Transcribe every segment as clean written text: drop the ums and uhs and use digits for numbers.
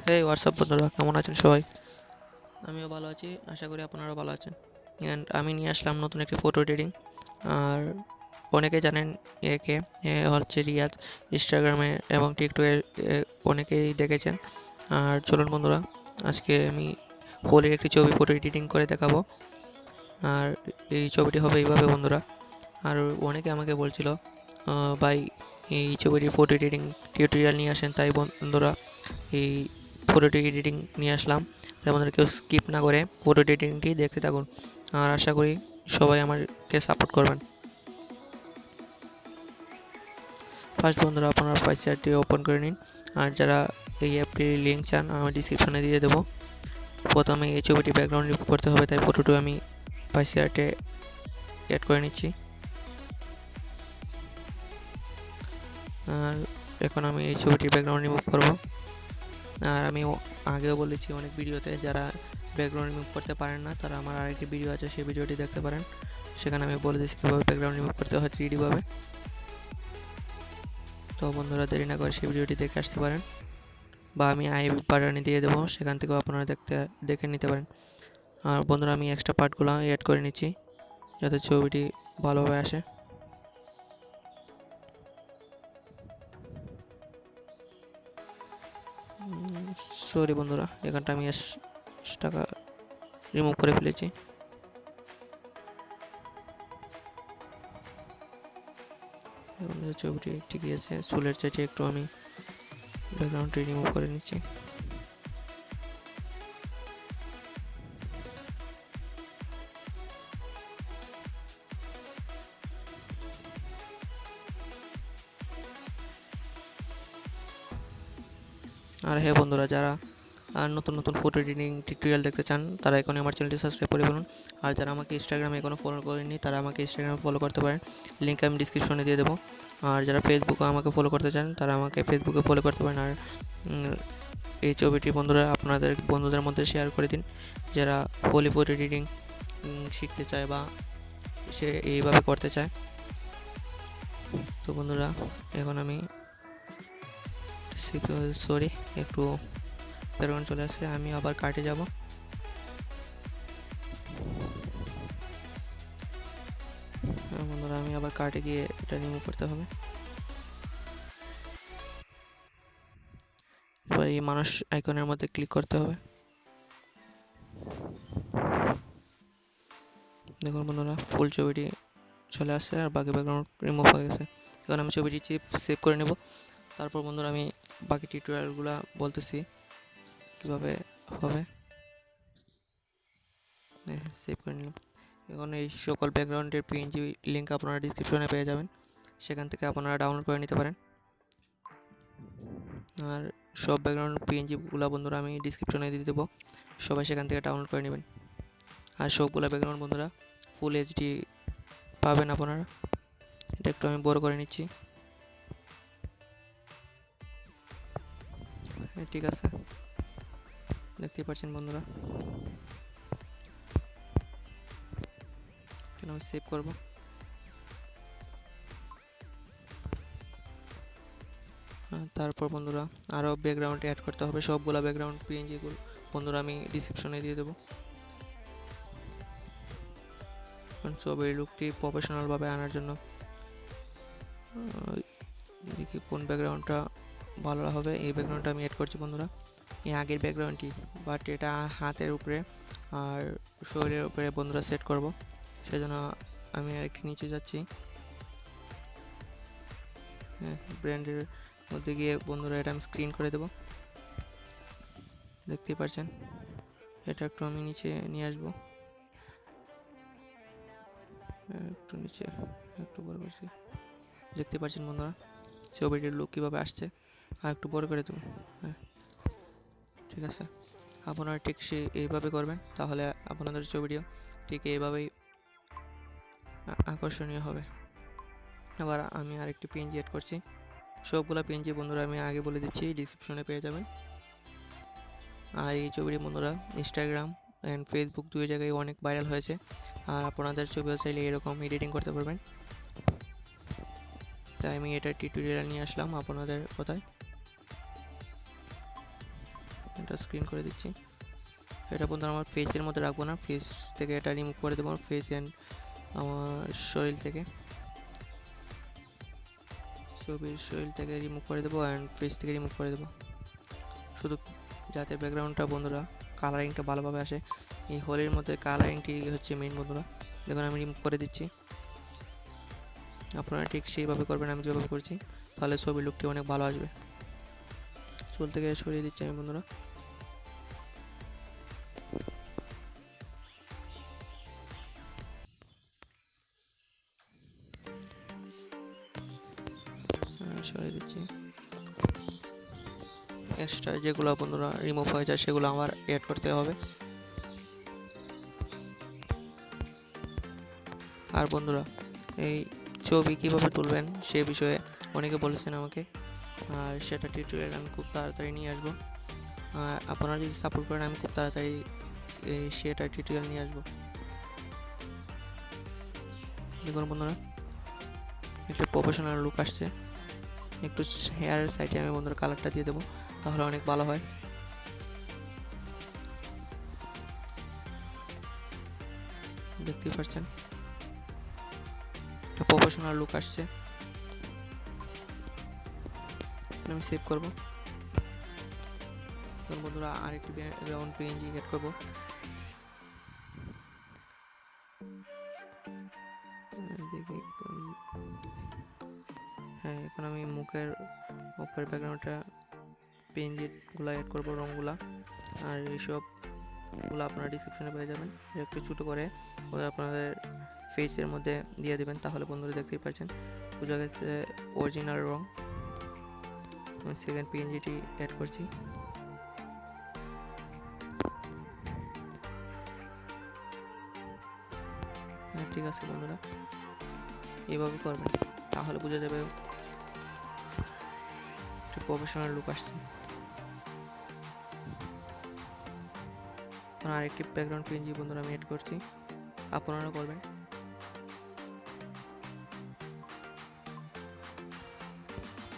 হেই WhatsApp বন্ধুরা, কেমন আছেন সবাই? আমিও ভালো আছি, আশা করি আপনারাও ভালো আছেন। অ্যান্ড আমি নিয়ে আসলাম নতুন একটি ফটো এডিটিং। আর অনেকে জানেন একে, এ হচ্ছে রিয়াজ। ইনস্টাগ্রামে এবং টিকটকে অনেকেই দেখেছেন। আর চলুন বন্ধুরা, আজকে আমি হোলির একটি ছবি ফটো এডিটিং করে দেখাবো। আর এই ছবিটি হবে এইভাবে বন্ধুরা। আর অনেকে আমাকে বলছিল, ভাই এই ছবিটির ফটো এডিটিং টিউটোরিয়াল নিয়ে আসেন, তাই বন্ধুরা এই ফটো এডিটিং নিয়ে আসলাম। তাই আপনারা কেউ স্কিপ না করে ফটো এডিটিংটি দেখতে থাকুন। আর আশা করি সবাই আমাকে সাপোর্ট করবেন। ফার্স্ট বন্ধুরা, আপনারা পিকচারটি ওপেন করে নিন। আর যারা এই অ্যাপটির লিঙ্ক চান, আমি ডিসক্রিপশনে দিয়ে দেবো। প্রথমে এই ছবিটি ব্যাকগ্রাউন্ড রিমুভ করতে হবে, তাই ফটোটি আমি পিকচারটে অ্যাড করে নিচ্ছি। আর এখন আমি এই ছবিটির ব্যাকগ্রাউন্ড রিমুভ করব। আর আমি আগেও বলেছি অনেক ভিডিওতে, যারা ব্যাকগ্রাউন্ড রিমুভ করতে পারেন না তারা আমার আরেকটি ভিডিও আছে, সেই ভিডিওটি দেখতে পারেন। সেখানে আমি বলে দিচ্ছি কীভাবে ব্যাকগ্রাউন্ড রিমুভ করতে হয় 3D ভাবে। তো বন্ধুরা, দেরি না করে সেই ভিডিওটি দেখে আসতে পারেন, বা আমি আই বাটনে দিয়ে দেবো, সেখান থেকেও আপনারা দেখে নিতে পারেন। আর বন্ধুরা, আমি এক্সট্রা পার্টগুলো অ্যাড করে নিচ্ছি যাতে ছবিটি ভালোভাবে আসে। সরি বন্ধুরা, এখানটা আমি টাকা রিমুভ করে ফেলেছি। ছবিটি ঠিকই আছে, চুলের চাইতে একটু আমি ব্যাকগ্রাউন্ডটি রিমুভ করে নিচ্ছি। আর হ্যাঁ বন্ধুরা, যারা নতুন নতুন ফটো এডিটিং টিউটোরিয়াল দেখতে চান তারা এখনই আমার চ্যানেলটি সাবস্ক্রাইব করে ফেলুন। আর যারা আমাকে ইনস্টাগ্রামে এখনও ফলো করেননি তারা আমাকে ইনস্টাগ্রামে ফলো করতে পারেন, লিঙ্ক আমি ডিসক্রিপশনে দিয়ে দেবো। আর যারা ফেসবুকে আমাকে ফলো করতে চান তারা আমাকে ফেসবুকে ফলো করতে পারেন। আর এই ছবিটি বন্ধুরা আপনাদের বন্ধুদের মধ্যে শেয়ার করে দিন, যারা হোলি ফটো এডিটিং শিখতে চায় বা সে এইভাবে করতে চায়। তো বন্ধুরা, এখন আমি সরি একটু ব্যাকগ্রাউন্ড চলে আসছে, আমি আবার কাটে যাব। বন্ধুরা, আমি আবার কাটে গিয়ে এটা রিমুভ করতে হবে। এবার এই মানুষ আইকনের মধ্যে ক্লিক করতে হবে। দেখুন বন্ধুরা, ফুল ছবিটি চলে আসছে আর বাকি ব্যাকগ্রাউন্ড রিমুভ হয়ে গেছে। এখন আমি ছবিটি সেভ করে নেব। তারপর বন্ধুরা আমি বাকি টিউটোরিয়ালগুলো বলতেছি কীভাবে হবে। সেভ করে নিলাম। এখন এই সকল ব্যাকগ্রাউন্ডের পিএনজি লিঙ্ক আপনারা ডিসক্রিপশনে পেয়ে যাবেন, সেখান থেকে আপনারা ডাউনলোড করে নিতে পারেন। আর সব ব্যাকগ্রাউন্ড পিএনজিগুলো বন্ধুরা আমি ডিসক্রিপশনে দিয়ে দেবো, সবাই সেখান থেকে ডাউনলোড করে নেবেন। আর সবগুলো ব্যাকগ্রাউন্ড বন্ধুরা ফুল এইচডি পাবেন আপনারা। এটা একটু আমি বড় করে নিচ্ছি। হ্যাঁ, ঠিক আছে, দেখতেই পাচ্ছেন বন্ধুরা। কেন আমি সেভ করব। তারপর বন্ধুরা আরও ব্যাকগ্রাউন্ড অ্যাড করতে হবে, সবগুলো ব্যাকগ্রাউন্ড পিএনজিগুলো বন্ধুরা আমি ডিসক্রিপশনে দিয়ে দেবো। ছবির লুকটি প্রফেশনালভাবে আনার জন্য দেখি কোন ব্যাকগ্রাউন্ডটা ভালো হবে। এই ব্যাকগ্রাউন্ডটা আমি অ্যাড করছি বন্ধুরা, এই আগের ব্যাকগ্রাউন্ডটি, বাট এটা হাতের উপরে আর শরীরের উপরে বন্ধুরা সেট করব, সেজন্য আমি আরেকটু নিচে যাচ্ছি। হ্যাঁ, ব্র্যান্ডের মধ্যে গিয়ে বন্ধুরা এটা আমি স্ক্রিন করে দেব, দেখতেই পাচ্ছেন। এটা একটু আমি নিচে নিয়ে আসবো, একটু নিচে একটু বড় করছি, দেখতে পাচ্ছেন বন্ধুরা ছবিটির লুক কীভাবে আসছে। আর একটু বড় করে দেবো। হ্যাঁ, ঠিক আছে, আপনারা ঠিক এইভাবে করবেন, তাহলে আপনাদের ছবিটিও ঠিক এইভাবেই আকর্ষণীয় হবে। আবার আমি আরেকটি পিএনজি অ্যাড করছি, সবগুলো পিএনজি বন্ধুরা আমি আগে বলে দিচ্ছি, ডিসক্রিপশনে পেয়ে যাবেন। আর এই ছবিটি বন্ধুরা ইনস্টাগ্রাম অ্যান্ড ফেসবুক দুই জায়গায় অনেক ভাইরাল হয়েছে। আর আপনাদের ছবিও চাইলে এরকম এডিটিং করতে পারবেন, তাই আমি এটা টিউটোরিয়াল নিয়ে আসলাম আপনাদের কথায়। এটা স্ক্রিন করে দিচ্ছি। এটা বন্ধুরা আমার ফেসের মধ্যে রাখবো না, ফেস থেকে এটা রিমুভ করে দেবো, ফেস অ্যান্ড আমার শরীর থেকে, ছবির শরীর থেকে রিমুভ করে দেবো অ্যান্ড ফেস থেকে রিমুভ করে দেবো, শুধু যাতে ব্যাকগ্রাউন্ডটা বন্ধুরা কালারিংটা ভালোভাবে আসে। এই হোলির মধ্যে কালারিংটি হচ্ছে মেইন বন্ধুরা। দেখুন আমি রিমুভ করে দিচ্ছি, আপনারা ঠিক সেইভাবে করবেন আমি যেভাবে করছি, তাহলে ছবির লুকটি অনেক ভালো আসবে। চুল থেকে সরিয়ে দিচ্ছি আমি বন্ধুরা। সরিয়ে দিচ্ছি। এক্সট্রা যেগুলো বন্ধুরা রিমুভ হয়ে যায় সেগুলো আমার অ্যাড করতে হবে। আর বন্ধুরা এই ছবি কীভাবে তুলবেন সে বিষয়ে অনেকে বলেছেন আমাকে, আর সেটা টিউটোরিয়াল আমি খুব তাড়াতাড়ি নিয়ে আসবো। আর আপনারা যদি সাপোর্ট করেন আমি খুব তাড়াতাড়ি সেটা টিউটোরিয়াল নিয়ে আসবো। দেখুন বন্ধুরা একটু প্রফেশনাল লুক আসছে। একটু হেয়ারের সাইডে আমি বন্ধুরা কালারটা দিয়ে দেবো, তাহলে অনেক ভালো হয়। দেখতেই পাচ্ছেন একটা প্রফেশনাল লুক আসছে। আমি সেভ করবো। তখন বন্ধুরা আরেকটি ব্যাকগ্রাউন্ড পিএনজি এড করবো। দেখি হ্যাঁ, এখন আমি মুখের উপরের ব্যাকগ্রাউন্ডটা পিএনজিগুলো এড করবো, রঙগুলা। আর এইসবগুলো আপনারা ডিসক্রিপশনে পেয়ে যাবেন, একটু ছোটো করে আপনাদের ফেসের মধ্যে দিয়ে দেবেন, তাহলে বন্ধুরা দেখতেই পাচ্ছেন বোঝা গেছে অরিজিনাল রং। সেকেন্ড পিএনজিটি অ্যাড করছি। হ্যাঁ ঠিক আছে বন্ধুরা, এইভাবে করবেন তাহলে বোঝা যাবে একটা প্রফেশনাল লুক আসছে। আরেকটি ব্যাকগ্রাউন্ড পিএনজি বন্ধুরা আমি অ্যাড করছি, আপনারা করবেন।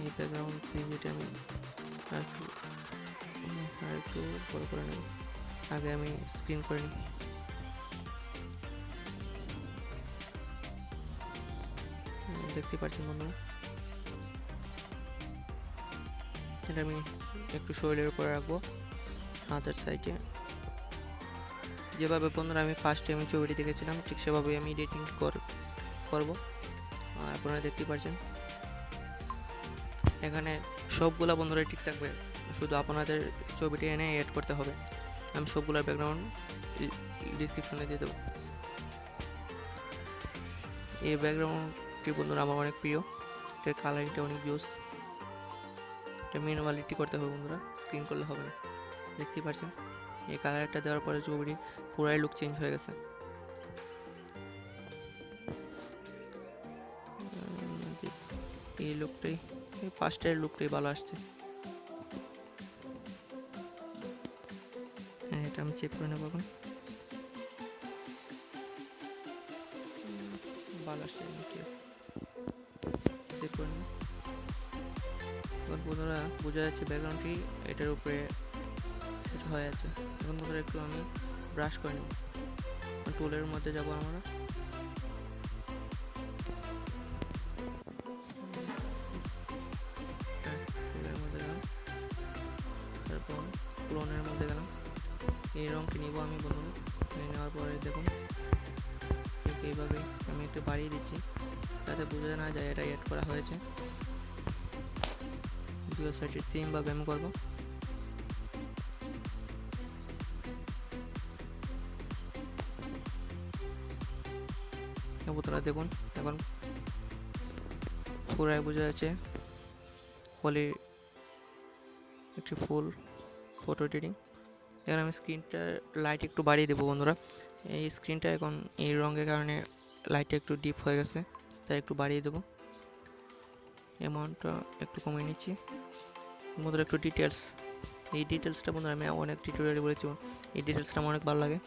এই ব্যাকগ্রাউন্ড পিএনজিটা আমি আরেকটু বড় করে নেব, আগে আমি স্ক্রিন করে নিই। দেখতে পাচ্ছেন বন্ধুরা এটা আমি একটু শরীরের উপরে রাখবো, হাতের সাইডে। যেভাবে বন্ধুরা আমি ফার্স্ট টাইম ছবিটি দেখেছিলাম ঠিক সেভাবে আমি এডিটিং করব। আপনারা দেখতে পাচ্ছেন এখানে সবগুলা বন্ধুরা ঠিক থাকবে, শুধু আপনাদের ছবিটি এনে এড করতে হবে। আমি সবগুলোর ব্যাকগ্রাউন্ড ডিসক্রিপশনে দিয়ে দেবো। এই ব্যাকগ্রাউন্ডটি বন্ধুরা আমার অনেক প্রিয়, এটার কালারিংটা অনেক জোস। এটা ম্যানুয়ালিটি করতে হবে বন্ধুরা, স্ক্রিন করলে হবে না। দেখতেই পাচ্ছেন এই কালারটা দেওয়ার পরে ছবিটি পুরাই লুক চেঞ্জ হয়ে গেছে। এই লুকটাই ফার্স্টের লুকটাই ভালো আসছে। হ্যাঁ এটা আমি চেক করে নেব, এখন ভালো আসছে, ঠিক আছে চেক করে নেব। এখন বন্ধুরা বোঝা যাচ্ছে ব্যাকগ্রাউন্ডটি এটার উপরে সেট হয়ে আছে। এখন বন্ধুরা একটু আমি ব্রাশ করে নেব, টুলের মধ্যে যাব আমরা। টুলের মধ্যে গেলাম, তারপর ক্লোনের মধ্যে গেলাম। এই রঙটি নিব আমি বন্ধুরা, নেওয়ার পরে দেখুন ঠিক এইভাবে আমি একটু বাড়িয়ে দিচ্ছি যাতে বোঝা না যায় এটা অ্যাড করা হয়েছে। দুই সাইডে সেমভাবে আমি করবো। বন্ধুরা দেখুন এখন পুরাই বোঝা যাচ্ছে হোলির একটি ফুল ফটো এডিটিং। এখন আমি স্ক্রিনটা লাইট একটু বাড়িয়ে দেবো বন্ধুরা। এই স্ক্রিনটা এখন এই রঙের কারণে লাইটটা একটু ডিপ হয়ে গেছে, তাই একটু বাড়িয়ে দেবো। অ্যামাউন্টটা একটু কমিয়ে নিচ্ছি বন্ধুরা। একটু ডিটেলস, এই ডিটেলসটা বন্ধুরা আমি অনেক টিউটোরিয়ালে বলেছি, এই ডিটেলসটা আমার অনেক ভালো লাগে।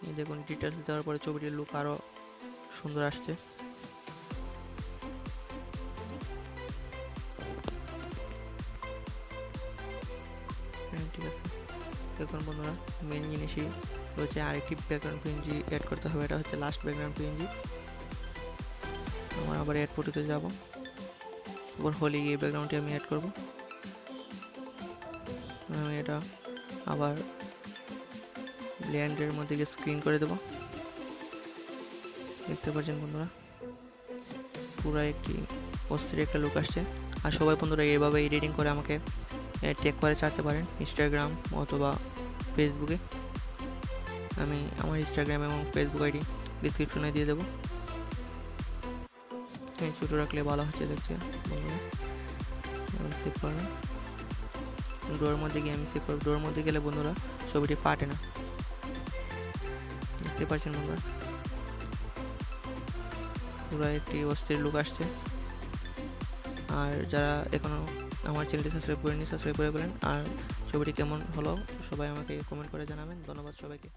এই দেখুন ডিটেলস দেওয়ার পরে ছবিটির লুক আরও সুন্দর আসছে। দেখুন বন্ধুরা, মেন জিনিসই হচ্ছে আরেকটি ব্যাকগ্রাউন্ড পিএনজি অ্যাড করতে হবে, এটা হচ্ছে লাস্ট ব্যাকগ্রাউন্ড পিএনজি। আমার আবার অ্যাড ফটোতে যাব, তারপর হোলি এই ব্যাকগ্রাউন্ডটি আমি অ্যাড করব। আমি এটা আবার ব্লেন্ডের মধ্যে গিয়ে স্ক্রিন করে দেবো। দেখতে পাচ্ছেন বন্ধুরা, পুরো একটি অস্থির একটা লুক আসছে। আর সবাই বন্ধুরা এইভাবে এডিটিং করে আমাকে ট্যাগ করে ছাড়তে পারেন ইনস্টাগ্রাম অথবা ফেসবুকে। আমি আমার ইনস্টাগ্রাম এবং ফেসবুক আইডি ডিসক্রিপশনে দিয়ে দেবো। ছোটো রাখলে ভালো হচ্ছে দেখছি বন্ধুরা। সেভ করবেন, ডোর মধ্যে গিয়ে আমি সেভ করব। ডোর মধ্যে গেলে বন্ধুরা ছবিটি ফাটে না, দেখতে পাচ্ছেন বন্ধুরা, পুরো একটি অস্থির লুক আসছে। আর যারা এখনও আমার চ্যানেলটি সাবস্ক্রাইব করেনি, সাবস্ক্রাইব করে ফেলেন। আর ছবিটি কেমন হলো সবাই আমাকে কমেন্ট করে জানাবেন। ধন্যবাদ সবাইকে।